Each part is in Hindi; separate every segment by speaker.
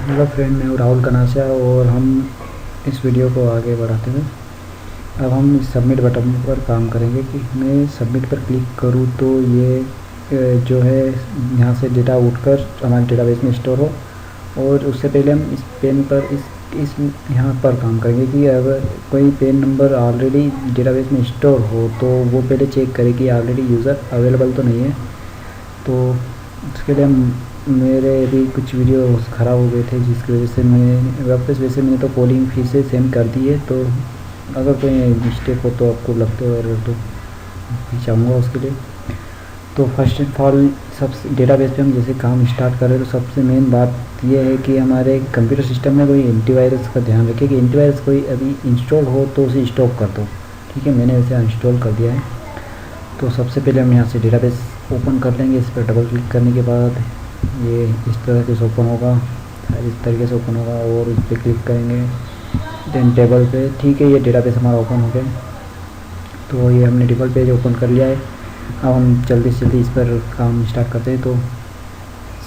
Speaker 1: हेलो फ्रेंड, मैं हूँ राहुल कनासिया और हम इस वीडियो को आगे बढ़ाते हुए अब हम इस सबमिट बटन पर काम करेंगे कि मैं सबमिट पर क्लिक करूँ तो ये जो है यहाँ से डेटा उठकर हमारे डेटाबेस में स्टोर हो। और उससे पहले हम इस पेन पर इस यहाँ पर काम करेंगे कि अगर कोई पेन नंबर ऑलरेडी डेटाबेस में स्टोर हो तो वो पहले चेक करें कि ऑलरेडी यूज़र अवेलेबल तो नहीं है। तो उसके लिए मेरे अभी कुछ वीडियो ख़राब हो गए थे जिसकी वजह से मैंने वापस वैसे मैंने तो कोडिंग फिर से सेंड कर दी है। तो अगर कोई मिस्टेक हो तो आपको लगते हो एरर तो चाहूँगा उसके लिए। तो फर्स्ट ऑफ ऑल सबसे डेटाबेस पे हम जैसे काम स्टार्ट करें तो सबसे मेन बात यह है कि हमारे कंप्यूटर सिस्टम में कोई एंटीवायरस का ध्यान रखें कि एंटीवायरस कोई अभी इंस्टॉल हो तो उसे स्टॉप कर दो। ठीक है, मैंने वैसे इंस्टॉल कर दिया है। तो सबसे पहले हम यहाँ से डेटाबेस ओपन कर लेंगे। इस पर डबल क्लिक करने के बाद ये इस तरह से ओपन होगा, इस तरीके से ओपन होगा और इस पर क्लिक करेंगे देन टेबल पे। ठीक है, ये डेटाबेस हमारा ओपन हो गया। तो ये हमने टेबल पेज ओपन कर लिया है। अब हम जल्दी से जल्दी इस पर काम स्टार्ट करते हैं। तो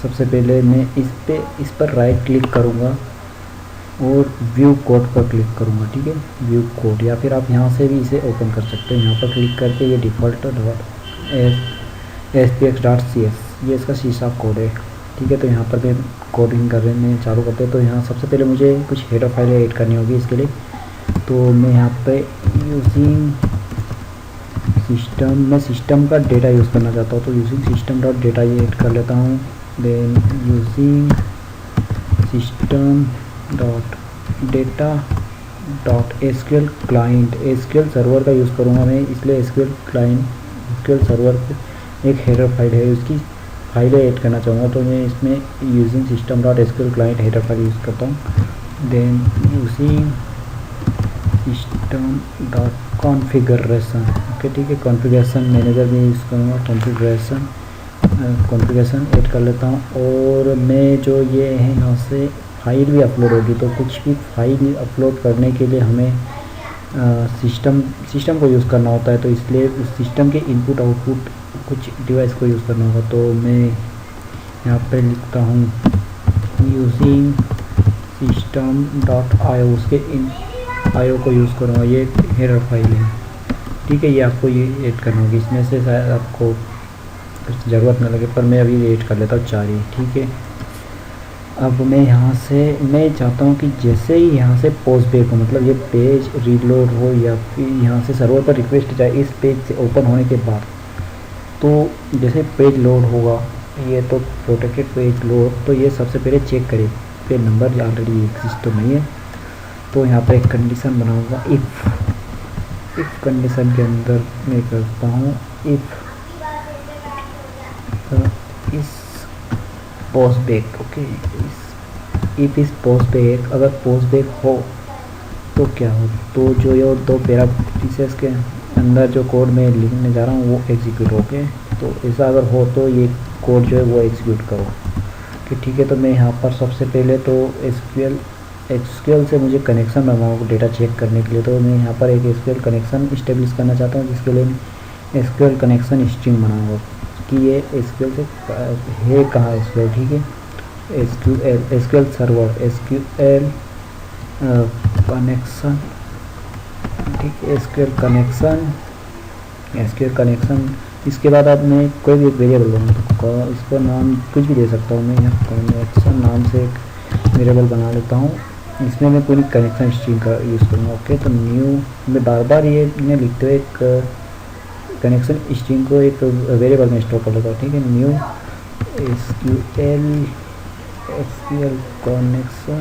Speaker 1: सबसे पहले मैं इस पर राइट क्लिक करूँगा और व्यू कोड पर क्लिक करूँगा। ठीक है, व्यू कोड, या फिर आप यहाँ से भी इसे ओपन कर सकते हैं। यहाँ पर क्लिक करके ये डिफ़ॉल्ट SPX.CS ये इसका सी# कोड है। ठीक है, तो यहाँ पर मैं कोडिंग करने चालू करते हैं। तो यहाँ सबसे पहले मुझे कुछ हेडर फाइलें ऐड करनी होगी इसके लिए। तो मैं यहाँ पे यूजिंग सिस्टम में सिस्टम का डेटा यूज़ करना चाहता हूँ तो यूजिंग system.data ये ऐड कर लेता हूँ। Then using system.data.SQL client, SQL server का यूज़ करूँगा मैं, इसलिए SQL सर्वर पे एक हेडर फाइल है, उसकी फाइलें ऐड करना चाहूँगा। तो मैं इसमें using system.SQL client header file use करता हूँ। देन यूजिंग system.configuration, ओके ठीक है, कॉन्फ़िगरेशन मैनेजर में यूज़ करूँगा। कॉन्फ़िगरेशन ऐड कर लेता हूँ। और मैं जो ये है यहाँ से फाइल भी अपलोड होगी, तो कुछ भी फाइल अपलोड करने के लिए हमें सिस्टम को यूज़ करना होता है। तो इसलिए उस सिस्टम के इनपुट आउटपुट कुछ डिवाइस को यूज़ करना होगा। तो मैं यहाँ पे लिखता हूँ यूजिंग system.io, उसके IO को यूज़ करूँगा। ये हेडर फाइल है। ठीक है, ये आपको ये ऐड करना होगी। इसमें से शायद आपको कुछ ज़रूरत ना लगे पर मैं अभी ऐड कर लेता हूँ 4 ही। ठीक है, अब मैं यहाँ से मैं चाहता हूँ कि जैसे ही यहाँ से पोस्ट बैक हो, मतलब ये पेज रीलोड हो या फिर यहाँ से सर्वर पर रिक्वेस्ट जाए इस पेज से ओपन होने के बाद, तो जैसे पेज लोड होगा ये तो प्रोटेक्टेड पेज लोड, तो ये सबसे पहले चेक करे पेज नंबर ऑलरेडी एग्जिस्ट तो नहीं है। तो यहाँ पर एक कंडीशन बनाऊँगा, इफ़ कंडीशन के अंदर मैं करता हूँ इस पोस्ट बैक, ओके, इस पोस्ट बैक, अगर पोस्ट बैक हो तो क्या हो, तो जो ये 2 पैराग्राफ्स के अंदर जो कोड मैं लिखने जा रहा हूँ वो एग्जीक्यूट हो गए। तो ऐसा अगर हो तो ये कोड जो है वो एग्जीक्यूट करो कि ठीक है। तो मैं यहाँ पर सबसे पहले तो SQL से मुझे कनेक्शन बनाऊँगा डेटा चेक करने के लिए। तो मैं यहाँ पर एक SQL कनेक्शन इस्टेब्लिश करना चाहता हूँ, जिसके लिए मैं SQL कनेक्शन स्ट्रिंग बनाऊँगा कि ये SQL से है कहाँ SQL। ठीक है, SQL सर्वर, SQL कनेक्शन, ठीक है, SQL कनेक्शन। इसके बाद अब मैं कोई भी एक वेरिएबल बनाऊँ, इसको नाम कुछ भी दे सकता हूँ। मैं यहाँ कनेक्शन नाम से एक वेरिएबल बना लेता हूँ। इसमें मैं पूरी कनेक्शन स्ट्रिंग का यूज़ करूँगा। ओके, तो न्यू मैं बार ये मैं लिखते हुए एक कनेक्शन स्ट्रिंग को एक वेरिएबल में स्टोर कर लेता हूँ। ठीक है, new SQL connection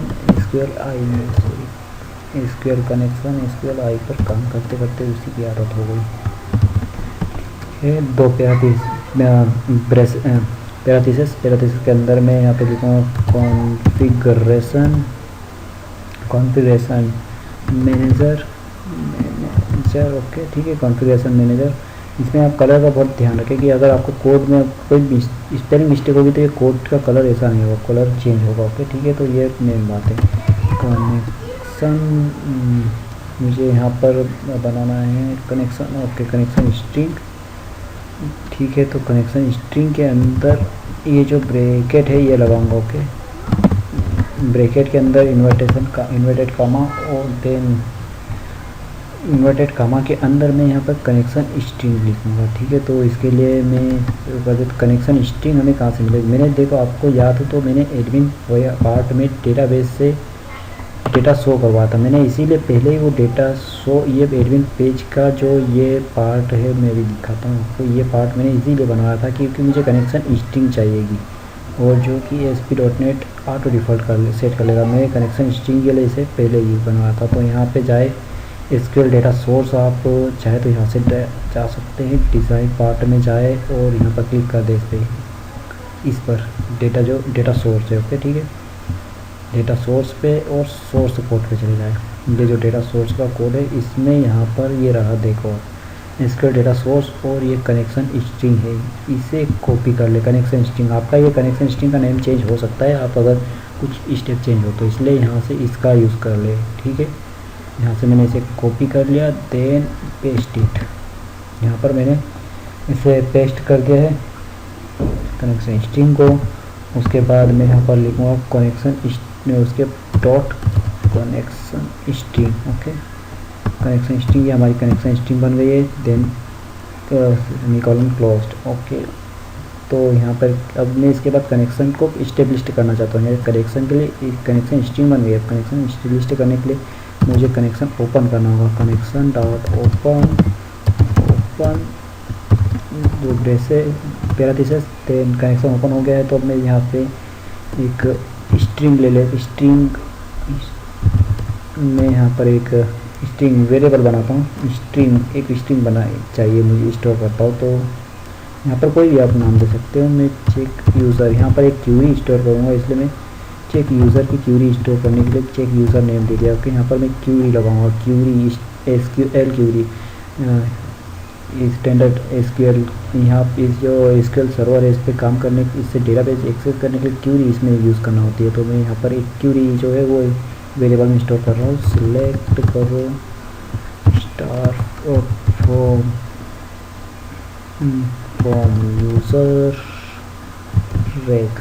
Speaker 1: SQL connection SQL पर काम करते करते उसी की आदत हो गई है। 2 पैराथीसिस के अंदर मैं यहाँ पे लिखूँगा कॉन्फ़िगरेशन मैनेजर। ओके ठीक है, कॉन्फ़िगरेशन मैनेजर। इसमें आप कलर का बहुत ध्यान रखें कि अगर आपको कोड में कोई स्पेलिंग मिस्टेक होगी तो ये कोड का कलर ऐसा नहीं होगा, कलर चेंज होगा। ओके ठीक है, तो ये मेन बात है। कनेक्शन मुझे यहाँ पर बनाना है कनेक्शन, ओके, कनेक्शन स्ट्रिंग। ठीक है, तो कनेक्शन स्ट्रिंग के अंदर ये जो ब्रैकेट है ये लगाऊंगा। ओके, ब्रैकेट के अंदर इन्वर्टेड कामा और देन इन्वर्टेड कामा के अंदर मैं यहाँ पर कनेक्शन स्ट्रिंग लिखूँगा। ठीक है, तो इसके लिए मैं कनेक्शन स्ट्रिंग हमें कहाँ से मिलेगी। मैंने देखो आपको याद हो तो मैंने एडमिन पार्ट में डेटाबेस से डेटा शो करवाया था मैंने, इसीलिए पहले ही वो डेटा शो ये एडमिन पेज का जो ये पार्ट है मैं भी दिखाता हूँ आपको। ये पार्ट मैंने इसीलिए बनवाया था क्योंकि मुझे कनेक्शन स्ट्रिंग चाहिएगी और जो कि ASP.NET ऑटो डिफ़ॉल्ट सेट कर लेगा। मैं कनेक्शन स्ट्रिंग के लिए इसे पहले ही बनवाया था। तो यहाँ पे जाए SQL डेटा सोर्स, आप चाहे तो यहाँ से जा सकते हैं, डिज़ाइन पार्ट में जाए और यहाँ पर क्लिक कर देते हैं इस पर डेटा सोर्स है। ओके ठीक है, डेटा सोर्स पे और सोर्स कोड पे चले जाए। ये जो डेटा सोर्स का कोड है इसमें यहाँ पर ये रहा देखो SQL डेटा सोर्स और ये कनेक्शन स्ट्रिंग है, इसे कॉपी कर ले। कनेक्शन स्ट्रिंग आपका ये कनेक्शन स्ट्रिंग का नेम चेंज हो सकता है आप अगर कुछ स्टेप चेंज हो तो, इसलिए यहाँ से इसका यूज़ कर ले। ठीक है, यहाँ से मैंने इसे कॉपी कर लिया, देन पेस्ट इट। यहाँ पर मैंने इसे पेस्ट कर दिया है कनेक्शन स्ट्रिंग को। उसके बाद मैं यहाँ पर लिखूँगा उसके dot connection string. Okay, connection string, ये हमारी कनेक्शन स्ट्रिंग बन गई है। Then semicolon closed. ओके, तो यहाँ पर अब मैं इसके बाद कनेक्शन को इस्टेब्लिश करना चाहता हूँ। कनेक्शन के लिए कनेक्शन स्ट्रिंग बन गई है। कनेक्शन इस्टेब्लिश करने के लिए मुझे कनेक्शन ओपन करना होगा। कनेक्शन डॉट ओपन जो ब्रेसेस पैराथीसिस, देन कनेक्शन ओपन हो गया है। तो अब मैं यहाँ पे एक स्ट्रिंग ले ले, स्ट्रिंग मैं यहाँ पर एक स्ट्रिंग वेरिएबल बनाता हूँ। एक स्ट्रिंग चाहिए मुझे स्टोर करता हूँ, तो यहाँ पर कोई भी आप नाम दे सकते हो। मैं चेक यूज़र, यहाँ पर एक क्यूरी स्टोर करूँगा, इसलिए मैं चेक यूज़र की क्यूरी स्टोर करने के लिए चेक यूज़र नेम दे दिया। ओके, यहाँ पर मैं क्यूरी लगाऊंगा, query SQL query standard SQL। यहाँ इस जो SQL सर्वर है इस पर काम करने, इससे डेटाबेस एक्सेस करने के लिए क्यूरी इसमें यूज़ करना होती है। तो मैं यहाँ पर एक क्यूरी जो है वो वेरिएबल में स्टोर कर रहा हूँ। सिलेक्ट करो स्टार फ्रॉम यूज़र रेक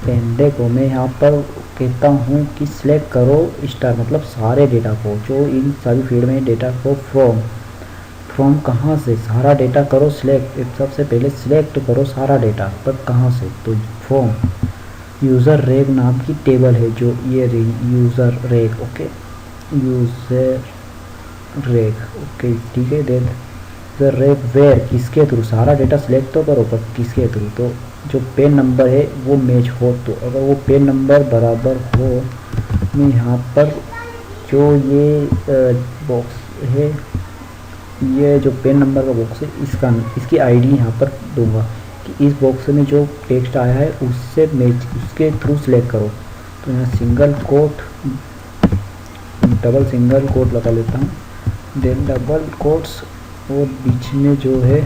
Speaker 1: पेंडे को मैं यहाँ पर कहता हूँ कि सिलेक्ट करो स्टार मतलब सारे डेटा को, जो इन सभी फील्ड में डेटा को फ्रॉम कहाँ से, सारा डेटा करो सिलेक्ट। सबसे पहले सिलेक्ट करो सारा डेटा, पर कहाँ से, तो फ्रॉम यूज़र रेक नाम की टेबल है जो ये user rec. Okay, user rec. Okay ठीक है, देन रेक वेयर किसके थ्रू, सारा डेटा सिलेक्ट तो करो पर किसके थ्रू, तो जो पेन नंबर है वो मैच हो। तो अगर वो पेन नंबर बराबर हो, मैं यहाँ पर जो ये बॉक्स है, ये जो पेन नंबर का बॉक्स है इसकी आईडी यहाँ पर दूंगा कि इस बॉक्स में जो टेक्स्ट आया है उससे मैच, उसके थ्रू सिलेक्ट करो। तो यहाँ डबल सिंगल कोट लगा लेता हूँ, देन डबल कोट्स और बीच में जो है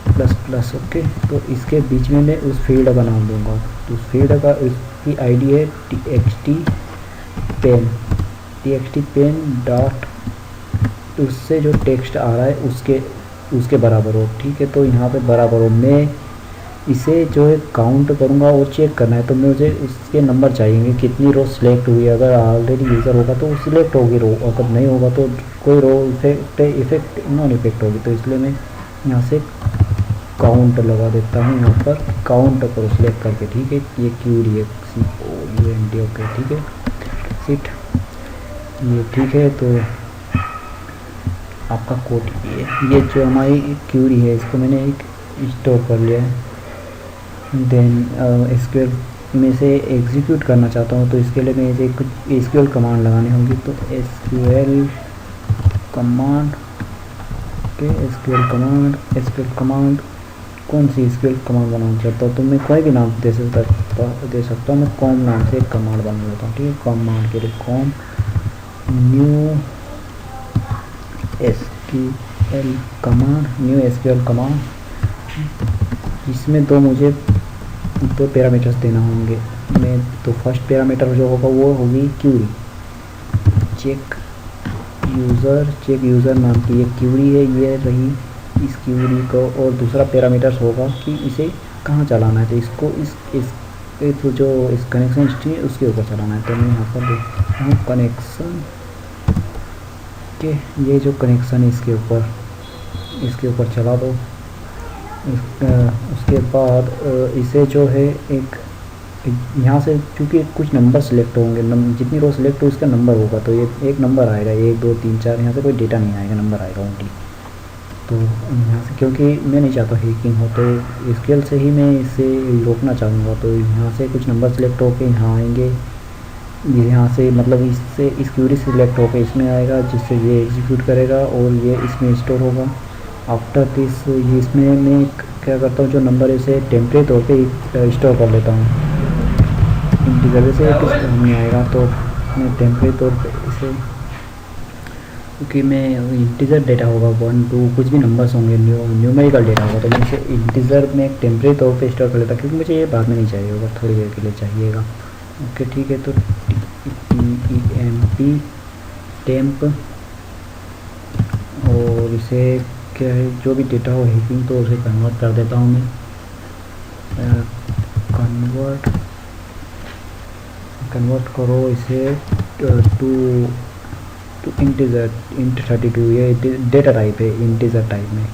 Speaker 1: प्लस। ओके, तो इसके बीच में मैं उस फील्ड का नाम दूंगा। तो उस फील्ड का उसकी आईडी है txt pen डॉट, उससे जो टेक्स्ट आ रहा है उसके बराबर हो। ठीक है, तो यहाँ पे बराबर हो, मैं इसे जो है काउंट करूँगा और चेक करना है। तो मुझे उसके नंबर चाहिए कितनी रो सिलेक्ट हुई। अगर ऑलरेडी यूज़र होगा तो सिलेक्ट होगी रो, अगर नहीं होगा तो कोई रो इफेक्ट नॉन इफेक्ट होगी। तो इसलिए मैं यहाँ से काउंट लगा देता हूँ, यहाँ पर काउंट करो सिलेक्ट करके। ठीक है, ये क्यूरी है COUNT। ओके ठीक है, सिट ये ठीक है। तो आपका कोड ये जो हमारी क्यूरी है इसको मैंने एक स्टोर कर लिया है। देन SQL में से एग्जीक्यूट करना चाहता हूँ, तो इसके लिए मैं कुछ SQL कमांड लगानी होगी। तो SQL कमांड कौन सी SQL कमांड बनाना चाहता हूँ, तो मैं कोई भी नाम दे सकता हूँ। मैं कॉम नाम से एक कमांड बना लेता हूँ। ठीक है, कमांड के लिए कॉम न्यू SQL कमांड, इसमें मुझे दो पैरामीटर्स देना होंगे। मैं तो फर्स्ट पैरामीटर जो होगा वो होगी क्यूरी, चेक यूज़र नाम की ये क्यूरी है, ये रही इस क्यूरी को। और दूसरा पैरामीटर्स होगा कि इसे कहाँ चलाना है, तो इसको इस जो इस कनेक्शन हिस्ट्री है उसके ऊपर चलाना है। तो मैं यहाँ पर देखता हूँ कनेक्शन के, ये जो कनेक्शन है इसके ऊपर चला दो। उसके बाद इसे जो है एक यहाँ से चूँकि कुछ नंबर सेलेक्ट होंगे, जितनी रो सेलेक्ट हो उसका नंबर होगा, तो ये एक नंबर आएगा 1 2 3 4, यहाँ से कोई डेटा नहीं आएगा, नंबर आएगा ओनली। तो यहाँ से क्योंकि मैं नहीं चाहता हैकिंग हो, तो स्केल से ही मैं इसे रोकना चाहूँगा। तो यहाँ से कुछ नंबर सेलेक्ट होकर यहाँ आएंगे, ये यहाँ से मतलब इससे इस क्यूरी सेलेक्ट होकर इसमें आएगा, जिससे ये एग्जीक्यूट करेगा और ये इसमें स्टोर होगा। आफ्टर दिस ये इसमें मैं क्या करता हूँ, जो नंबर है इसे टेम्परेरी तौर पे स्टोर कर लेता हूँ। इंटीजर से किस सामने आएगा, तो मैं टेम्परेरी तौर पे इसे, क्योंकि मैं इंटीजर डेटा होगा 1 2 कुछ भी नंबर्स होंगे, न्यूमेरिकल डेटा होगा, तो मैं इसे इंटीजर में एक टेम्परेरी तौर पे स्टोर कर लेता, क्योंकि मुझे ये बाद में नहीं चाहिए होगा, थोड़ी देर के लिए चाहिएगा। ओके ठीक है, तो TEMP टेम्प, और इसे क्या है, जो भी डेटा हो हैकिंग, तो उसे कन्वर्ट कर देता हूँ मैं। कन्वर्ट करो इसे टू इंटीजर int 32, ये डेटा टाइप है इंटीजर टाइप में,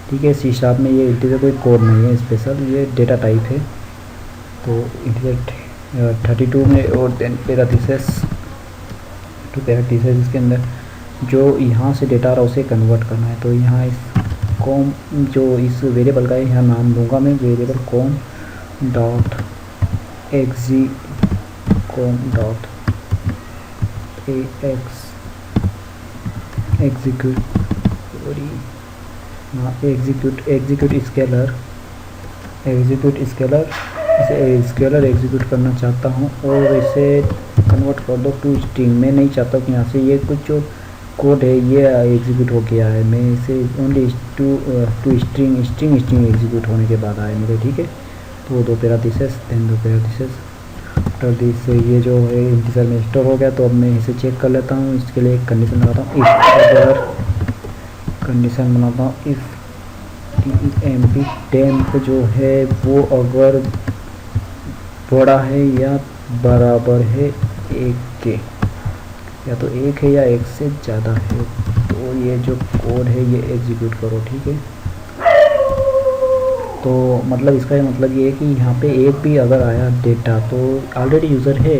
Speaker 1: ठीक है। C# में ये इंटीजर कोई कोड नहीं है स्पेशल, ये डेटा टाइप है। तो इंटीजर 32 में और देन पैरेंथेसिस टू पैरेंथेसिस, इसके अंदर जो यहाँ से डेटा आ रहा है उसे कन्वर्ट करना है। तो यहाँ इस कॉम जो इस वेरिएबल का है, यहाँ नाम दूंगा मैं variable com dot execute scalar, इसे स्केलर एग्जीक्यूट करना चाहता हूँ, और इसे कन्वर्ट कर दो टू स्ट्रिंग। मैं नहीं चाहता कि यहाँ से ये कुछ जो कोड है ये एग्जीक्यूट हो गया है, मैं इसे ओनली टू स्ट्रिंग एग्जीक्यूट होने के बाद आए मेरे, ठीक है। तो 2 parenthesis then 2 parenthesis after this, ये जो है इंटीजर में स्टोर हो गया। तो अब मैं इसे चेक कर लेता हूँ, इसके लिए एक कंडीशन लगाता हूँ, कंडीशन बनाता हूँ इफ़ TEMP टेम्प जो है वो अगर बड़ा है या बराबर है 1 के, या तो 1 है या 1 से ज़्यादा है, तो ये जो कोड है ये एग्जीक्यूट करो, ठीक है। तो मतलब इसका मतलब ये है कि यहाँ पे 1 भी अगर आया डेटा तो ऑलरेडी यूज़र है,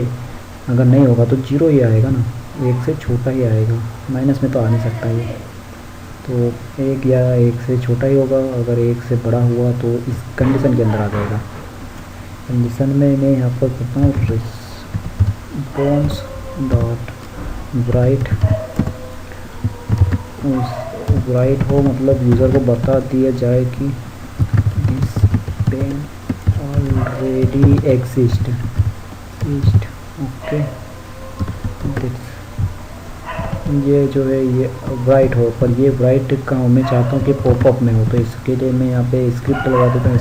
Speaker 1: अगर नहीं होगा तो 0 ही आएगा ना, 1 से छोटा ही आएगा, माइनस में तो आ नहीं सकता ये। तो 1 या 1 से छोटा ही होगा, अगर 1 से बड़ा हुआ तो इस कंडीशन के अंदर आ जाएगा। कंडीशन में मैं यहाँ पर करता हूँ रिस्पॉन्स डॉट राइट हो, मतलब यूज़र को बता दिया जाए कि this pen already exist. Okay, ये जो है ये राइट हो, पर ये राइट का मैं चाहता हूँ कि पॉपअप में हो, तो इसके लिए मैं यहाँ पे स्क्रिप्ट लगा देता हूँ,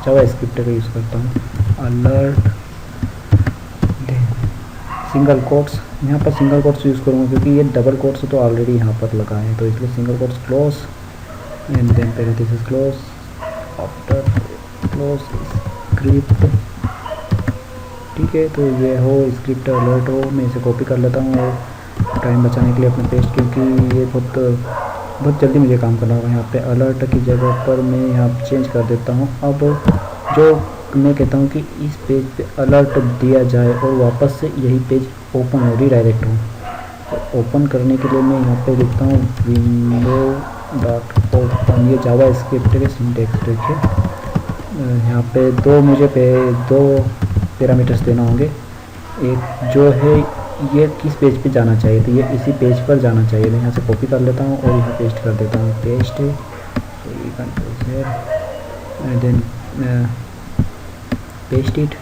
Speaker 1: जावा स्क्रिप्ट का यूज़ करता हूँ। अलर्ट सिंगल कोट्स, यहाँ पर सिंगल कोट्स यूज़ करूँगा क्योंकि ये डबल कोट्स तो ऑलरेडी यहाँ पर लगा है, तो इसलिए single quotes close and then parenthesis close after close script, ठीक है। तो ये हो स्क्रिप्ट अलर्ट हो, मैं इसे कॉपी कर लेता हूँ और टाइम बचाने के लिए अपने पेस्ट, क्योंकि ये बहुत जल्दी मुझे काम करना होगा। यहाँ पे अलर्ट की जगह पर मैं यहाँ चेंज कर देता हूँ। अब जो मैं कहता हूँ कि इस पेज पे अलर्ट दिया जाए और वापस से यही पेज ओपन हो, रीडायरेक्ट हो। तो ओपन करने के लिए मैं यहाँ पे लिखता हूँ विंडो डॉट ओपन, ये जावा स्क्रिप्ट के सिंटैक्स देखिए। यहाँ पे दो पैरामीटर्स देना होंगे, एक जो है ये किस पेज पे जाना चाहिए, तो ये इसी पेज पर जाना चाहिए। मैं यहाँ से कॉपी कर लेता हूँ और यहाँ पेस्ट कर देता हूँ, paste and then paste it.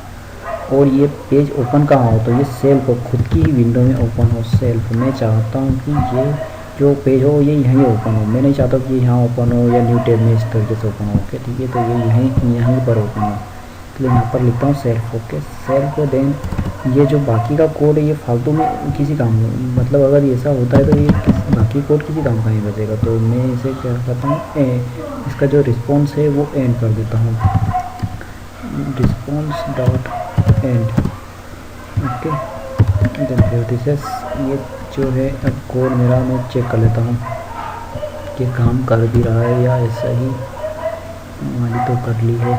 Speaker 1: और ये पेज ओपन कहाँ हो, तो ये सेल्फ हो, खुद की ही विंडो में ओपन हो सेल्फ। मैं चाहता हूँ कि ये जो पेज हो ये यहीं ओपन हो, मैं नहीं चाहता कि यहाँ ओपन हो या न्यू टैब में इस तरीके से ओपन हो। ओके ठीक है, तो ये यहीं पर ओपन हो, तो यहाँ पर लिखता हूँ सेल्फ। ओके सेल्फ देन ये जो बाकी का कोड है ये फालतू में किसी काम में, मतलब अगर ऐसा होता है तो ये बाकी कोड किसी काम का नहीं बचेगा। तो मैं इसे क्या करता हूँ, इसका जो रिस्पॉन्स है वो एंड कर देता हूँ, response dot end. Okay, then this ये जो है अब कोड मेरा मैं चेक कर लेता हूँ कि काम कर भी रहा है या ऐसा ही। हमारी तो कर ली है,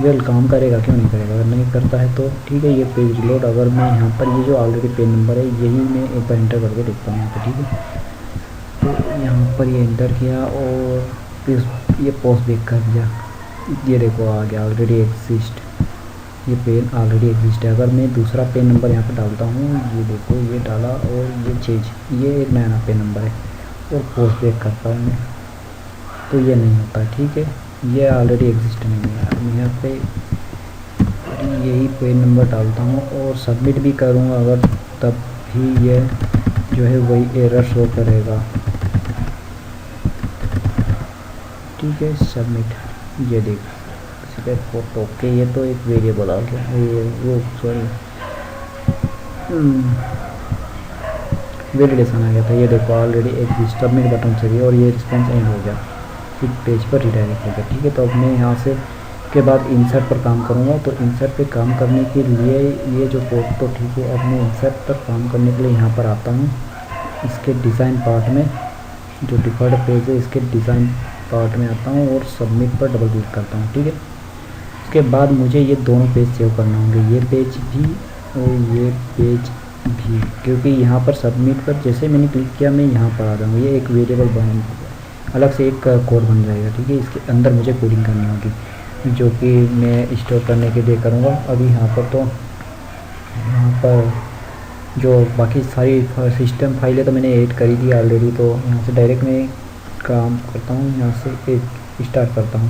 Speaker 1: वेल काम करेगा क्यों नहीं करेगा, अगर नहीं करता है तो ठीक है। ये पेज रिलोड, अगर मैं यहाँ पर ये जो ऑलरेडी पेज नंबर है यही मैं एक बार इंटर करके देखता हूँ यहाँ पर, ठीक है। तो यहाँ पर ये इंटर किया और फिर ये पोस्ट बैक कर दिया, ये देखो आ गया ऑलरेडी एग्जिस्ट, ये पेन ऑलरेडी एग्जिस्ट है। अगर मैं दूसरा पेन नंबर यहाँ पर डालता हूँ, ये देखो ये डाला और ये चेंज, ये एक नया पेन नंबर है और पोस्ट बैक करता हूँ मैं, तो ये नहीं होता, ठीक है। ये ऑलरेडी एग्जिस्ट नहीं है। मैं यहाँ पे यही पेन नंबर डालता हूँ और सबमिट भी करूँगा अगर, तब भी ये जो है वही एरर शो करेगा, ठीक है। सबमिट, ये देखो फोटो, ओके ये तो एक वेरिएबल आ गया, ये वो सॉरी वेलिडेशन आ गया था, ये देखो ऑलरेडी एग्जिस्ट, सबमिट बटन से भी, और ये रिस्पॉन्स एंड हो गया, फिर पेज पर रिडायरेक्ट हो गया, ठीक है। तो अब मैं यहाँ से के बाद इंसर्ट पर काम करूँगा। तो इंसर्ट पे काम करने के लिए ये जो कोड तो ठीक है, अब मैं इंसर्ट पर काम करने के लिए यहाँ पर आता हूँ, इसके डिज़ाइन पार्ट में, जो डिफ़ॉल्ट पेज है इसके डिज़ाइन पार्ट में आता हूँ और सबमिट पर डबल क्लिक करता हूँ, ठीक है। उसके बाद मुझे ये दोनों पेज सेव करना होंगे, ये पेज भी और ये पेज भी, क्योंकि यहाँ पर सबमिट पर जैसे मैंने क्लिक किया मैं यहाँ पर आ जाऊँगा, ये एक वेरिएबल बन अलग से एक कोड बन जाएगा, ठीक है। इसके अंदर मुझे कोडिंग करनी होगी जो कि मैं स्टोर करने के लिए करूँगा। अभी यहाँ पर तो यहाँ पर जो बाकी सारी सिस्टम फाइलें तो मैंने ऐड कर ही दी ऑलरेडी, तो यहाँ से डायरेक्ट मैं काम करता हूँ, यहाँ से एक स्टार्ट करता हूँ।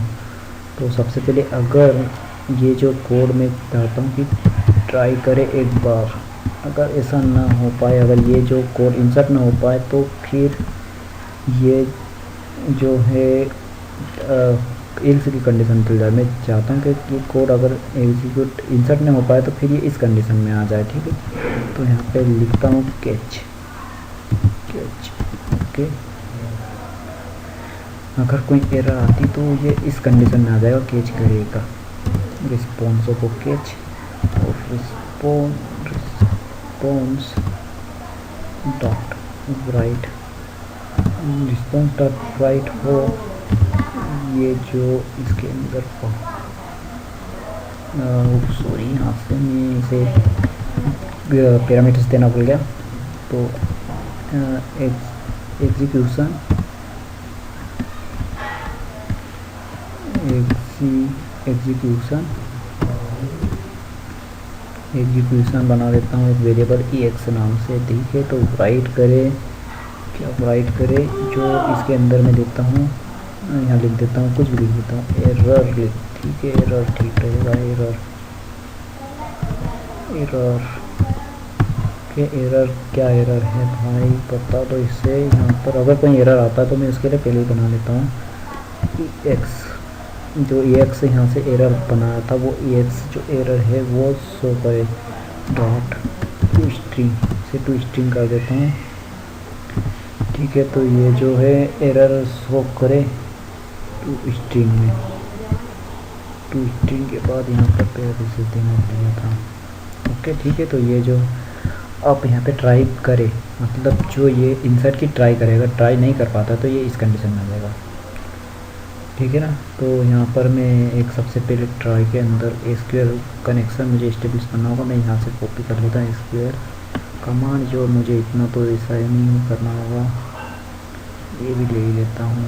Speaker 1: तो सबसे पहले अगर ये जो कोड मैं चाहता हूँ कि ट्राई करें एक बार, अगर ऐसा ना हो पाए, अगर ये जो कोड इंसर्ट ना हो पाए तो फिर ये जो है एल्स की कंडीशन चल जाए। मैं चाहता हूँ कि ये कोड अगर एग्जीक्यूट इंसर्ट नहीं हो पाए तो फिर ये इस कंडीशन में आ जाए, ठीक है। तो यहाँ पे लिखता हूँ कैच, ओके। अगर कोई एरर आती तो ये इस कंडीशन में आ जाएगा, कैच करेगा रिस्पॉन्स को कैच, और response dot right, response dot right हो, ये जो इसके अंदर सॉरी यहाँ से मैं इसे पैरामीटर्स देना भूल गया। तो एग्जीक्यूशन एग्जीक्यूशन बना देता हूँ एक वेरिएबल EX नाम से, ठीक है। तो राइट करे, क्या राइट करे, जो इसके अंदर मैं देता हूँ, यहाँ लिख देता हूँ, कुछ भी लिख देता हूँ, एरर लिख, ठीक है। एरर ठीक रहेगा, एरर के एरर क्या एरर है भाई बता दो इससे। यहाँ पर अगर कोई एरर आता है तो मैं उसके लिए पहले ही बना लेता हूँ EX, जो EX यहाँ से एरर बनाया था वो EX जो एरर है वो शो करे, डॉट टू स्ट्रिंग से टू स्ट्रिंग कर देता हूँ, ठीक है। तो ये जो है एरर शो करे टू स्ट्रिंग में, टू स्ट्रिंग के बाद यहाँ पर पहले से देना पड़ेगा था, ओके, ठीक है। तो ये जो आप यहाँ पे ट्राई करे, मतलब जो ये इंसर्ट की ट्राई करेगा, ट्राई नहीं कर पाता तो ये इस कंडीशन में आ जाएगा, ठीक है ना। तो यहाँ पर मैं एक सबसे पहले ट्राई के अंदर SQL कनेक्शन मुझे इस्टेब्लिश करना होगा। मैं यहाँ से कॉपी कर लेता हूँ SQL कमांड, जो मुझे इतना तो ऐसा ही नहीं करना होगा, ये भी ले लेता हूँ।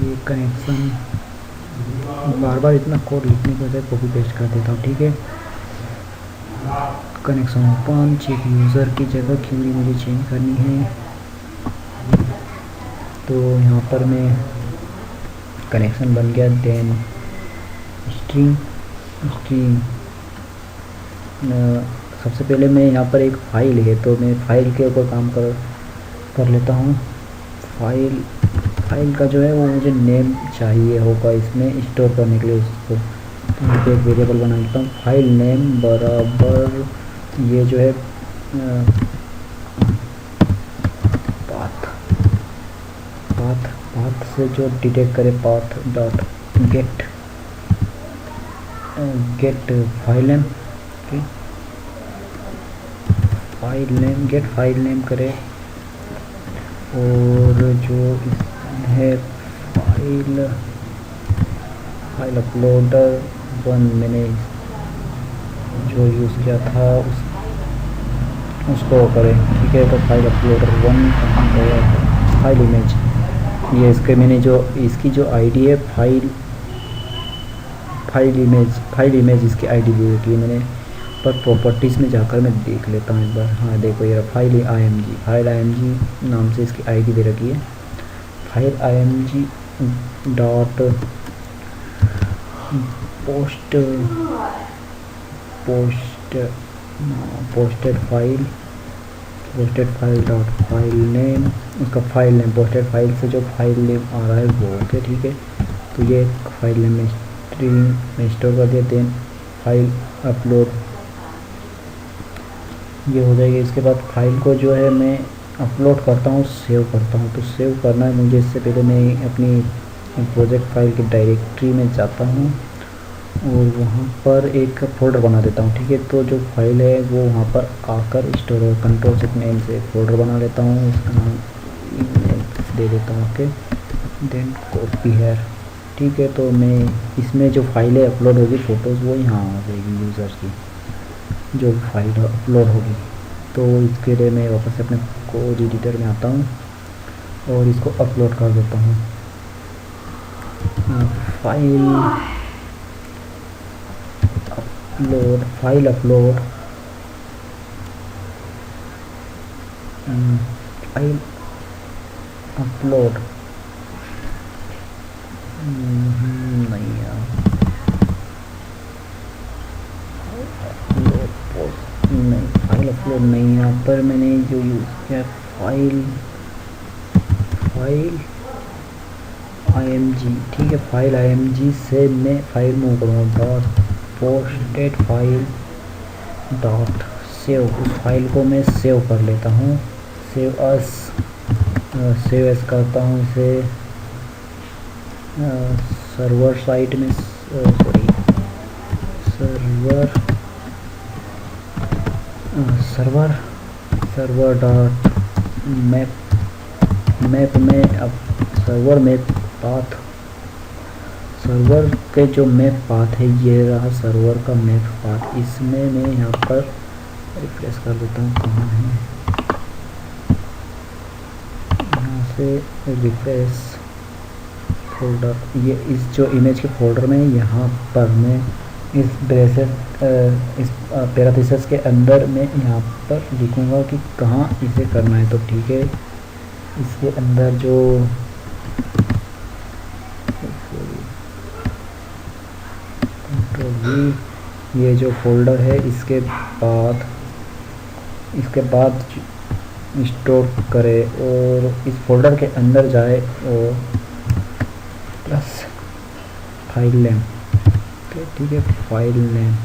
Speaker 1: ये कनेक्शन बार बार इतना कोड लिखने के बजाय कॉपी पेस्ट कर देता हूँ, ठीक है। कनेक्शन ओपन, चेक यूज़र की जगह क्यूरी मुझे चेंज करनी है। तो यहाँ पर मैं कनेक्शन बन गया, देन स्ट्रिंग सबसे पहले मैं यहाँ पर एक फ़ाइल है तो मैं फ़ाइल के ऊपर काम कर लेता हूँ। फाइल का जो है वो मुझे नेम चाहिए होगा इसमें स्टोर करने के लिए उसको, तो यहाँ पे एक वेरिएबल बना लेता हूँ, फाइल नेम बराबर ये जो है पाथ पाथ पाथ से जो डिटेक्ट करे path dot get get file name, file name get file name करे, और जो है फाइल अपलोडर वन मैंने जो यूज़ किया था उसको करें, ठीक है। तो फाइल अपलोडर वन कहाँ गया है, फाइल इमेज, ये इसके मैंने जो इसकी जो आईडी है फाइल इमेज इसकी आईडी दे रखी है मैंने, पर प्रॉपर्टीज़ में जाकर मैं देख लेता हूँ एक बार। हाँ देखो ये फाइल img नाम से इसकी आईडी दे रखी है, file img dot posted file dot file name, उसका फाइल नेम पोस्टेड फाइल से जो फाइल नेम आ रहा है वो ओके, ठीक है। तो ये फाइल नेम में स्ट्रिंग में स्टोर कर दिया, देन फाइल अपलोड ये हो जाएगी। इसके बाद फाइल को जो है मैं अपलोड करता हूँ, सेव करता हूँ। तो सेव करना है मुझे, इससे पहले मैं अपनी प्रोजेक्ट फाइल की डायरेक्टरी में जाता हूँ और वहाँ पर एक फ़ोल्डर बना देता हूँ, ठीक है। तो जो फाइल है वो वहाँ पर आकर स्टोर हो, कंट्रोल से नेम से फ़ोल्डर बना लेता हूँ, उसका नाम दे देता हूँ ओके, देन कॉपी है, ठीक है। तो मैं इसमें जो फाइलें अपलोड होगी फ़ोटोज़ वो यहाँ आ जाएगी यूज़र की जो फाइल अपलोड होगी। तो इसके लिए मैं वापस से अपने कोड एडिटर में आता हूँ और इसको अपलोड कर देता हूँ। फाइल अपलोड फाइल अपलोड नहीं यार, नहीं फाइल अपलोड नहीं, यहाँ पर मैंने जो यूज़ किया फाइल img, ठीक है। फाइल img से मैं फाइल मूव करूँगा dot posted file dot save, उस फाइल को मैं सेव कर लेता हूँ, सेव एस करता हूँ इसे सर्वर साइट में, सॉरी सर्वर डॉट मैप में, अब सर्वर मैप पाथ, सर्वर के जो मैप पाथ है ये रहा सर्वर का मैप पाथ, इसमें मैं यहाँ पर रिफ्रेश कर देता हूँ, कहाँ है, यहाँ से रिफ्रेश फोल्डर, ये इस जो इमेज के फोल्डर में यहाँ पर मैं इस ब्रेसेट इस पैराथीसिस के अंदर मैं यहाँ पर लिखूँगा कि कहाँ इसे करना है। तो ठीक है, इसके अंदर जो कंट्रोल V, ये जो फोल्डर है इसके बाद स्टोर करे और इस फोल्डर के अंदर जाए और प्लस फाइल नेम, ठीक है। फाइल नेम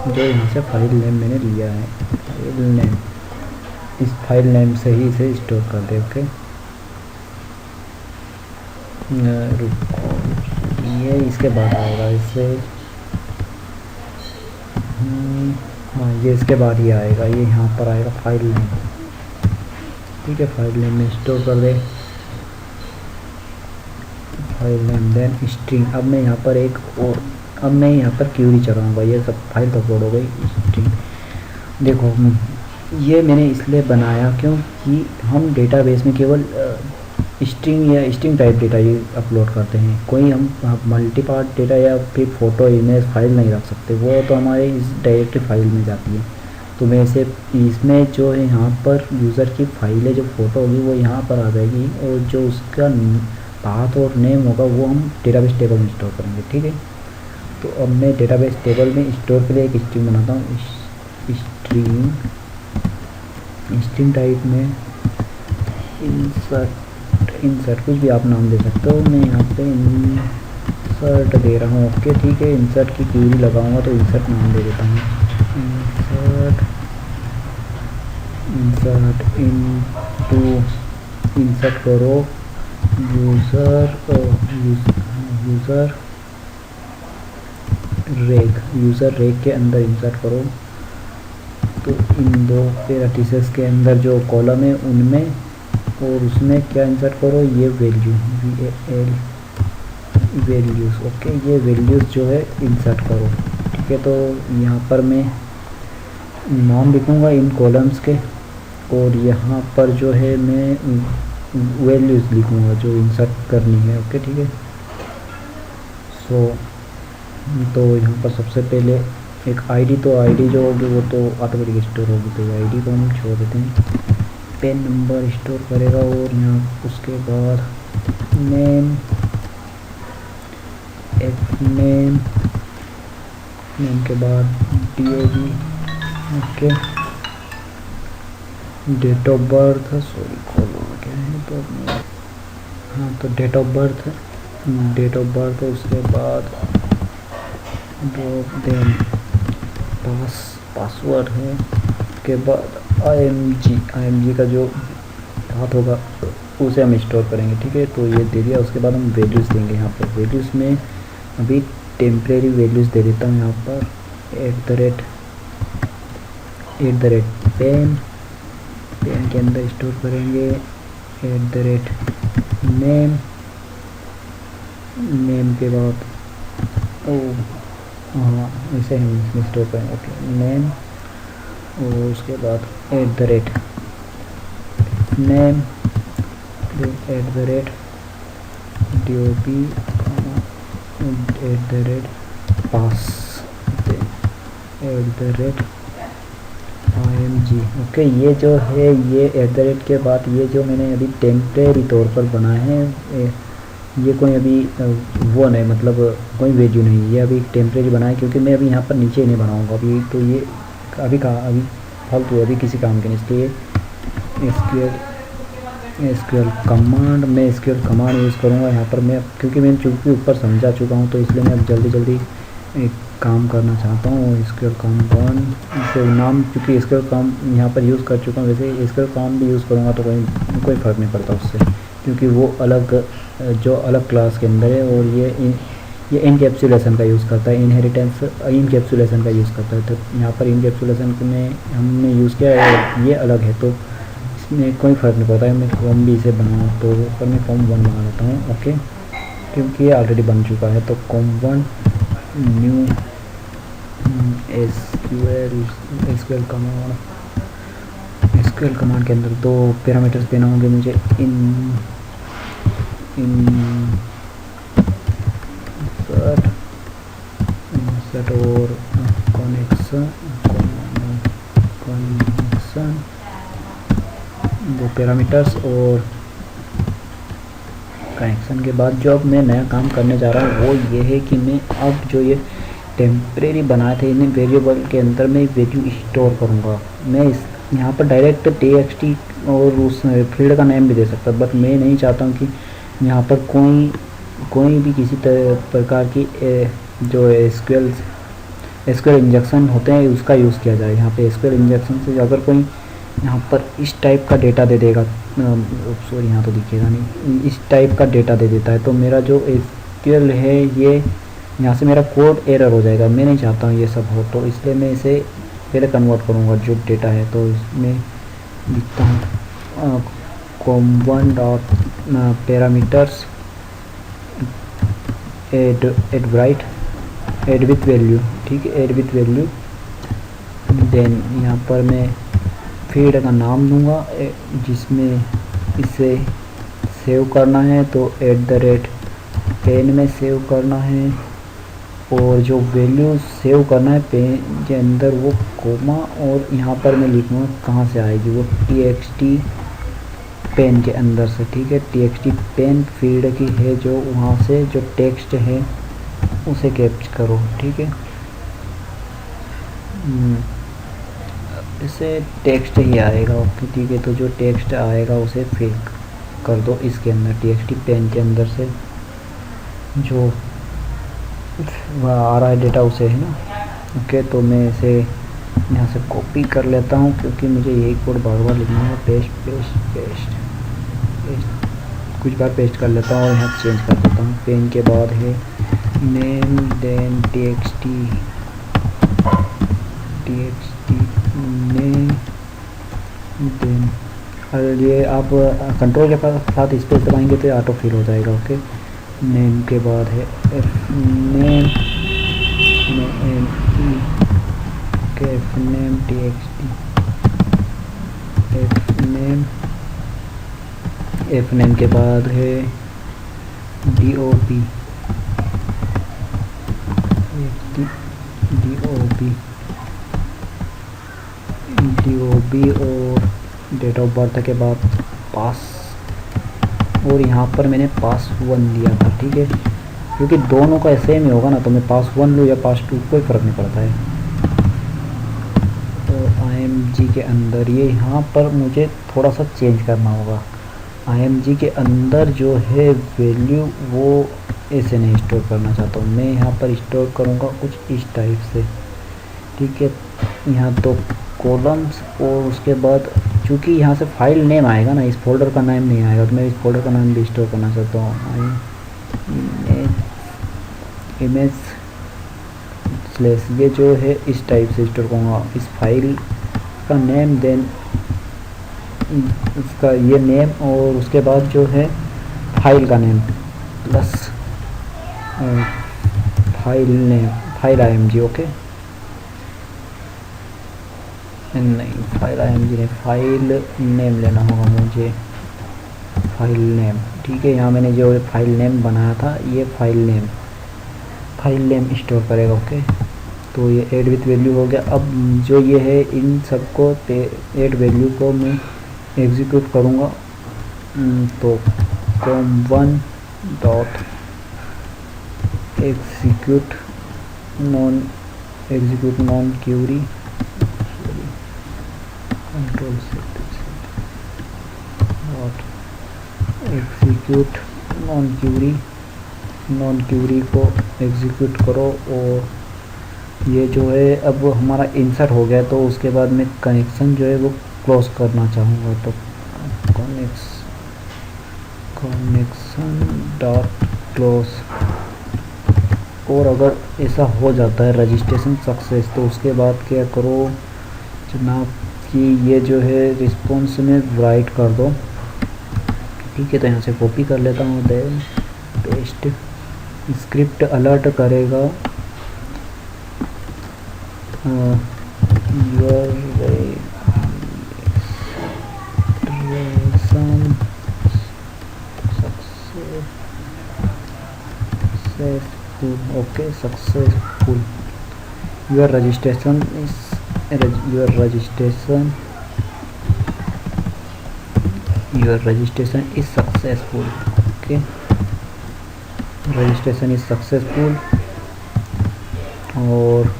Speaker 1: जो यहाँ से फाइल नेम मैंने लिया है, फाइल नेम, इस फाइल नेम से ही इसे स्टोर कर दे ओके। ये इसके बाद आएगा, इससे हाँ ये इसके बाद ही आएगा, ये यहाँ पर आएगा फाइल नेम, ठीक है। फाइल नेम में स्टोर कर दे फाइल नेम, देन स्ट्रिंग। अब मैं यहाँ पर अब मैं यहाँ पर क्यूरी चलाऊँगा, ये सब फाइल तो अपलोड हो गई। स्ट्रिंग देखो ये मैंने इसलिए बनाया क्योंकि हम डेटाबेस में केवल स्ट्रिंग या स्ट्रिंग टाइप डेटा ये अपलोड करते हैं, कोई हम मल्टी पार्ट डेटा या फिर फ़ोटो इमेज फाइल नहीं रख सकते, वो तो हमारे इस डायरेक्टरी फाइल में जाती है। तो मैं इसे इसमें जो है यहाँ पर यूज़र की फाइल है जो फ़ोटो होगी वो यहाँ पर आ जाएगी और जो उसका पाथ और नेम होगा वो हम डेटाबेस टेबल में स्टोर करेंगे, ठीक है। तो अब मैं डेटाबेस टेबल में स्टोर के लिए एक स्ट्रिंग बनाता हूँ, स्ट्रिंग टाइप में इंसर्ट कुछ भी आप नाम दे सकते हो। मैं यहाँ पे इंसर्ट दे रहा हूँ। ओके ठीक है, इंसर्ट की क्यूरी लगाऊंगा तो इंसर्ट नाम दे देता हूँ। इंसर्ट इनटू, इंसर्ट करो यूज़र रेक के अंदर इंसर्ट करो। तो इन दो पैरेंथेसिस के अंदर जो कॉलम है उनमें और उसमें क्या इंसर्ट करो, ये वैल्यू वैल्यूज़। ओके, ये वैल्यूज़ जो है इंसर्ट करो। ठीक है, तो यहाँ पर मैं नाम लिखूँगा इन कॉलम्स के और यहाँ पर जो है मैं वैल्यूज़ लिखूँगा जो इंसर्ट करनी है। ओके ठीक है, तो यहाँ पर सबसे पहले एक आईडी, तो आईडी जो होगी वो तो ऑटोमेटिक स्टोर होगी, तो आईडी को हम छोड़ देते हैं। पेन नंबर स्टोर करेगा और यहाँ उसके बाद नेम, नेम के बाद DOB। Okay, date of birth, sorry column क्या है तो हाँ, तो डेट ऑफ बर्थ, उसके बाद देन पासवर्ड है, उसके बाद IMG का जो बात होगा उसे हम स्टोर करेंगे। ठीक है, तो ये दे दिया। उसके बाद हम वैल्यूज़ देंगे। यहाँ पर वैल्यूज़ में अभी टेम्परेरी वैल्यूज़ दे देता हूँ। यहाँ पर पेन के अंदर स्टोर करेंगे, नेम के बाद हाँ इसे हम इसमें स्टोर करेंगे। ओके, नेम और उसके बाद नेम, DOB, पास, IMG। ओके, ये जो है ये के बाद ये जो मैंने अभी टेम्परेरी तौर पर बनाए हैं, ये कोई अभी वो नहीं, मतलब कोई वैल्यू नहीं, ये अभी टेम्परेरी बनाया क्योंकि मैं अभी यहाँ पर नीचे नहीं बनाऊँगा अभी, तो ये अभी फालतू है, अभी किसी काम के नहीं। इसलिए SQL कमांड, मैं SQL कमांड यूज़ करूँगा यहाँ पर। मैं क्योंकि मैं चूँकि ऊपर समझा चुका हूँ तो इसलिए मैं अब जल्दी एक काम करना चाहता हूँ। SQL कमांड से नाम, क्योंकि SQL काम यहाँ पर यूज़ कर चुका हूँ, वैसे SQL काम भी यूज़ करूँगा तो कोई फ़र्क नहीं पड़ता उससे, क्योंकि वो अलग क्लास के अंदर है और ये इनकैप्सुलेशन का यूज़ करता है, इनकैप्सुलेशन का यूज़ करता है। तो यहाँ पर इनकैप्सुलेशन में हमने यूज़ किया है, ये अलग है, तो इसमें कोई फ़र्क नहीं पड़ता है। मैं फॉर्म भी इसे बनाऊँ तो पर मैं फॉर्म 1 बना लेता हूँ। ओके, क्योंकि ये ऑलरेडी बन चुका है, तो com1 न्यू SQL कमांड के अंदर 2 पैरामीटर्स देना होंगे मुझे, इंसर्ट और कनेक्शन 2 पैरामीटर्स और कनेक्शन के बाद जो अब मैं नया काम करने जा रहा हूँ वो ये है कि मैं अब जो ये टेम्परेरी बनाए थे इन्हें वेरिएबल के अंदर मैं वैल्यू स्टोर करूँगा। मैं यहाँ पर डायरेक्ट TXT और उस फील्ड का नेम भी दे सकता, बट मैं नहीं चाहता हूँ कि यहाँ पर कोई भी किसी प्रकार की जो SQL इंजेक्शन होते हैं उसका यूज़ किया जाए। यहाँ पे SQL इंजेक्शन से अगर कोई यहाँ पर इस टाइप का डेटा दे देगा, सॉरी यहाँ तो दिखेगा नहीं, इस टाइप का डेटा दे देता है तो मेरा जो SQL है ये यहाँ से मेरा कोड एरर हो जाएगा। मैं नहीं चाहता हूँ ये सब हो, तो इसलिए मैं इसे पहले कन्वर्ट करूँगा जो डेटा है। तो इसमें लिखता हूँ com1 dot parameters add with value. ठीक है, एड विथ वैल्यू। देन यहाँ पर मैं फील्ड का नाम दूंगा जिसमें इसे सेव करना है, तो पेन में सेव करना है और जो वैल्यू सेव करना है पेन के अंदर वो कोमा, और यहाँ पर मैं लिखूँगा कहाँ से आएगी वो TXT पेन के अंदर से। ठीक है, TXT पेन फील्ड की है जो वहाँ से जो टेक्स्ट है उसे कैप्चर करो। ठीक है, इसे टेक्स्ट ही आएगा। ओके ठीक है, तो जो टेक्स्ट आएगा उसे फिल कर दो इसके अंदर TXT पेन के अंदर से जो वह आ रहा है डेटा उसे, है ना। ओके, तो मैं इसे यहाँ से कॉपी कर लेता हूँ क्योंकि मुझे यही कोड बार बार लिखना है। पेस्ट पेस्ट पेस्ट पेस्ट, कुछ बार पेस्ट कर लेता हूँ और यहाँ चेंज कर देता हूँ। पेन के बाद है name then txt name then, और ये आप कंट्रोल के साथ स्पेस दबाएंगे तो ये ऑटो फिल हो जाएगा। ओके, नेम के बाद है नेम नेम के नेम txt नेम के बाद है dop और डेट ऑफ बर्थ के बाद पास, और यहाँ पर मैंने पास 1 दिया था, ठीक है, क्योंकि दोनों का सेम ही होगा ना, तो मैं पास 1 लूँ या पास 2 कोई फ़र्क नहीं पड़ता है। तो img के अंदर ये यहाँ पर मुझे थोड़ा सा चेंज करना होगा। img के अंदर जो है वैल्यू वो ऐसे नहीं स्टोर करना चाहता हूँ मैं, यहाँ पर स्टोर करूँगा कुछ इस टाइप से, ठीक है। यहाँ तो कॉलम्स, और उसके बाद चूँकि यहाँ से फाइल नेम आएगा ना, इस फोल्डर का नाम नहीं आएगा, तो मैं इस फोल्डर का नाम भी स्टोर करना चाहता हूँ। इमेज स्लैश, ये जो है इस टाइप से स्टोर करूँगा, इस फाइल का नेम, देन इसका ये नेम, और उसके बाद जो है फाइल का name plus file name, file img। Okay, नहीं फाइल img नहीं, फाइल नेम लेना होगा मुझे, फाइल नेम, ठीक है। यहाँ मैंने जो फाइल नेम बनाया था, ये फाइल नेम स्टोर करेगा। ओके, तो ये ऐड विथ वैल्यू हो गया। अब जो ये है इन सबको ऐड वैल्यू को मैं एग्जीक्यूट करूँगा, तो com1 dot execute non query, control से डॉट एग्जीक्यूट नॉन क्यूरी को एग्जीक्यूट करो। और ये जो है अब हमारा इंसर्ट हो गया, तो उसके बाद मैं कनेक्शन जो है वो क्लोज करना चाहूँगा, तो कनेक्शन डॉट क्लोज। और अगर ऐसा हो जाता है रजिस्ट्रेशन सक्सेस, तो उसके बाद क्या करो जनाब कि ये जो है रिस्पॉन्स में राइट कर दो, ठीक है। तो यहाँ से कॉपी कर लेता हूँ, देन पेस्ट, स्क्रिप्ट अलर्ट करेगा okay successful, your registration is successful। Okay, registration is successful. और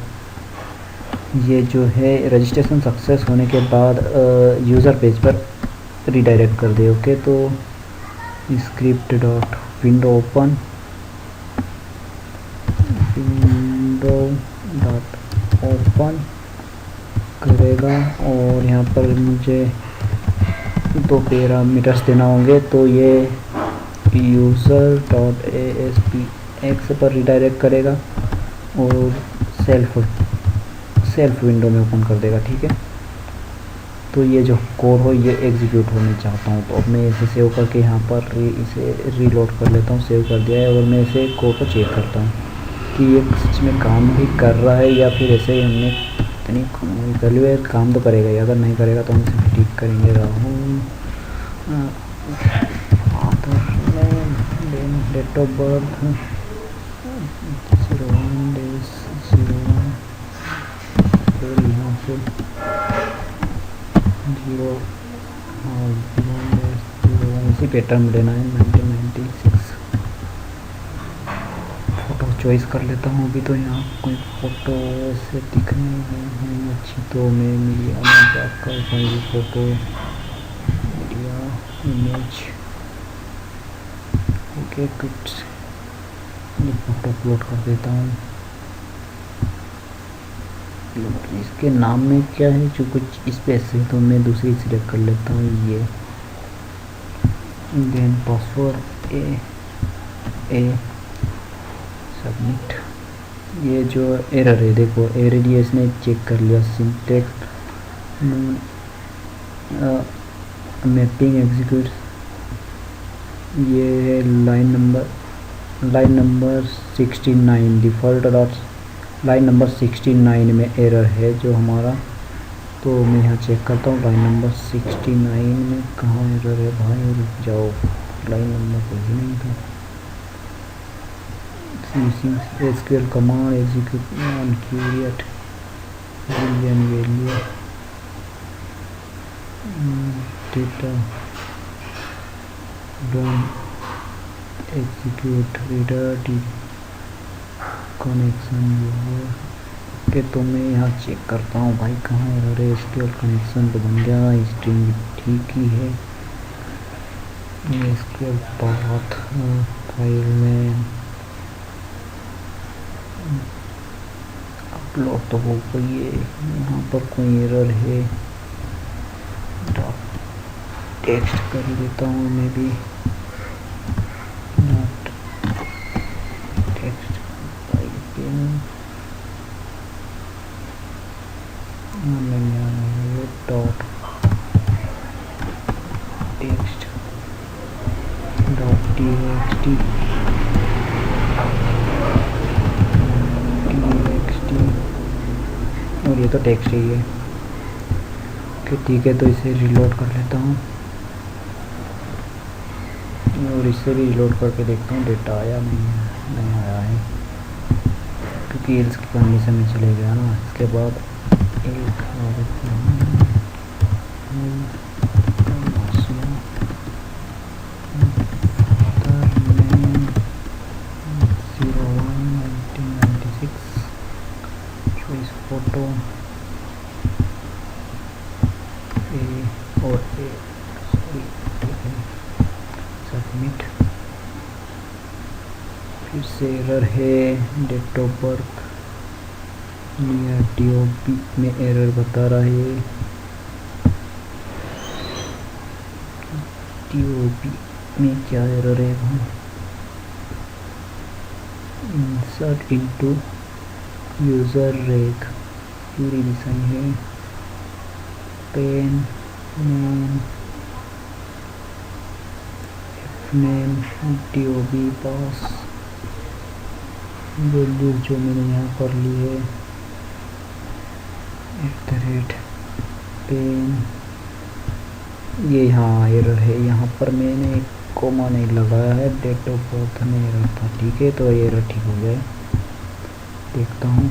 Speaker 1: ये जो है रजिस्ट्रेशन सक्सेस होने के बाद यूज़र पेज पर रीडायरेक्ट कर दे। ओके, तो स्क्रिप्ट डॉट विंडो ओपन, करेगा, और यहाँ पर मुझे 2 पैरामीटर्स देना होंगे, तो ये यूज़र डॉट ASP पर रीडायरेक्ट करेगा और सेल्फ विंडो में ओपन कर देगा, ठीक है। तो ये जो कोड हो ये एग्जीक्यूट होने चाहता हूँ, तो अब मैं इसे सेव करके यहाँ पर इसे रीलोड कर लेता हूँ। सेव कर दिया है, और मैं इसे कोड को चेक करता हूँ कि ये सच में काम भी कर रहा है या फिर ऐसे ही हमने इतनी वैल्यू है, काम तो करेगा ही। अगर नहीं करेगा तो हम इसे ठीक करेंगे। राहुल डेट ऑफ बर्थ 01/01, फिर यहाँ से 01/01 इसी पैटर्न में लेना है। 1996 फ़ोटो चॉइस कर लेता हूँ अभी। तो यहाँ कोई फ़ोटो ऐसे दिखने नहीं अच्छी, तो मैं मीडिया में जाकर फ़ोटो मीडिया इमेज ओके कुछ ये फोटो अपलोड कर देता हूँ। इसके नाम में क्या है जो कुछ स्पेस है तो मैं दूसरी सिलेक्ट कर लेता हूँ ये। देन पासवर्ड ए सबमिट। ये जो एरर है देखो, एरर ये इसने चेक कर लिया। सिंटेक्स मैपिंग एग्जीक्यूट, ये है line number 69 default dot line number 69 में एरर है जो हमारा। तो मैं यहाँ चेक करता हूँ लाइन नंबर 69 में कहाँ एरर है भाई, रुक जाओ, लाइन नंबर कोई नहीं था। SQL command execute on query boolean value data don't execute reader D connection के। तो मैं यहाँ चेक करता हूँ भाई कहाँ एरर है। एसक्यूएल कनेक्शन तो बन गया, स्ट्रिंग ठीक ही है। एसक्यूएल पाथ फाइल में अपलोड तो हो गई है। यहाँ पर कोई एरर है, टेक्स्ट कर देता हूँ मैं भी, not text dot text dot TXT और ये तो टेक्स्ट ही है। ओके ठीक है, तो इसे रिलोड कर लेता हूँ और इससे भी रिलोड करके देखता हूँ डेटा आया नहीं आया है, क्योंकि एल्स की कंडीशन में चले गया ना। इसके बाद एक फोटो और सबमिट। फिर से एरर है, डेट ऑफ बर्थ नियर टीओबी में एरर बता रहा है। टीओबी में क्या एरर है भाई, इंसर्ट इनटू यूज़र रेक पूरी भी सही है। पेन नेम टीओबी पास वैल्यूज जो मैंने यहाँ कर ली है @पेन। ये हाँ एरर है, यहाँ पर मैंने कोमा नहीं लगाया है, डेट ऑफ बर्थ में एरर था। ठीक है, तो ये एरर ठीक हो गया है। देखता हूँ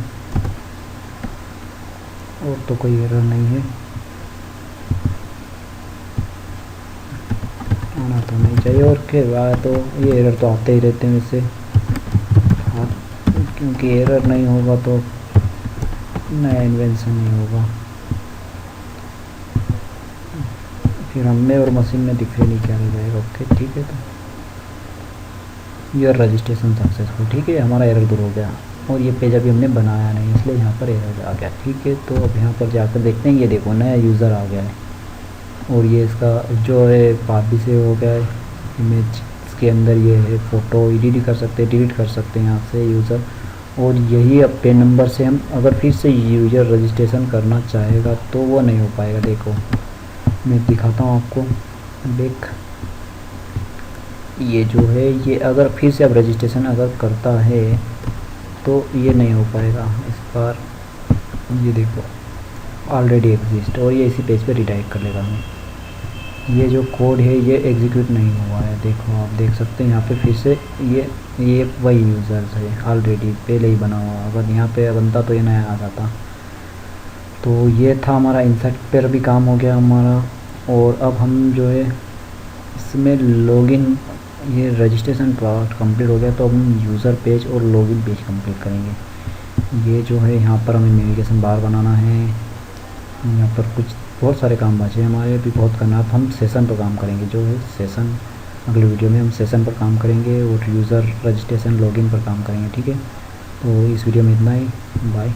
Speaker 1: और तो कोई एरर नहीं है, आना तो नहीं चाहिए। और क्या तो ये एरर तो आते ही रहते हैं वैसे, हाँ, क्योंकि एरर नहीं होगा तो नया इन्वेंशन नहीं होगा, फिर हमें और मशीन में दिखाई नहीं क्या रह जाएगा। ओके ठीक है, तो योर रजिस्ट्रेशन सक्सेसफुल। ठीक है, हमारा एरर दूर हो गया और ये पेज अभी हमने बनाया नहीं इसलिए यहाँ पर एरर आ गया। ठीक है, तो अब यहाँ पर जाकर देखते हैं। ये देखो नया यूज़र आ गया है और ये इसका जो है पाथ भी से हो गया है। इमेज इसके अंदर ये है, फ़ोटो एडिट कर सकते हैं, डिलीट कर सकते हैं यहाँ से यूज़र। और यही अब पेन नंबर से हम अगर फिर से यूज़र रजिस्ट्रेशन करना चाहेगा तो वो नहीं हो पाएगा। देखो मैं दिखाता हूँ आपको, देख ये जो है, ये अगर फिर से अब रजिस्ट्रेशन अगर करता है तो ये नहीं हो पाएगा। इस बार ये देखो ऑलरेडी एग्जिस्ट और ये इसी पेज पे रिडायरेक्ट कर लेगा हमें। ये जो कोड है ये एग्जीक्यूट नहीं हुआ है, देखो आप देख सकते हैं यहाँ पे फिर से ये वही यूज़र्स है ऑलरेडी पहले ही बना हुआ। अगर यहाँ पे बनता तो ये नया आ जाता। तो ये था हमारा इंसर्ट पर भी काम हो गया हमारा। और अब हम जो है इसमें लॉगिन, ये रजिस्ट्रेशन पार्ट कंप्लीट हो गया तो अब हम यूज़र पेज और लॉगिन पेज कंप्लीट करेंगे। ये जो है यहाँ पर हमें नेविगेशन बार बनाना है, यहाँ पर कुछ बहुत सारे काम बचे हैं हमारे, भी बहुत करना। अब हम सेशन पर काम करेंगे, जो है सेशन अगले वीडियो में हम सेशन पर काम करेंगे और यूज़र रजिस्ट्रेशन लॉगिन पर काम करेंगे। ठीक है, तो इस वीडियो में इतना ही। बाय।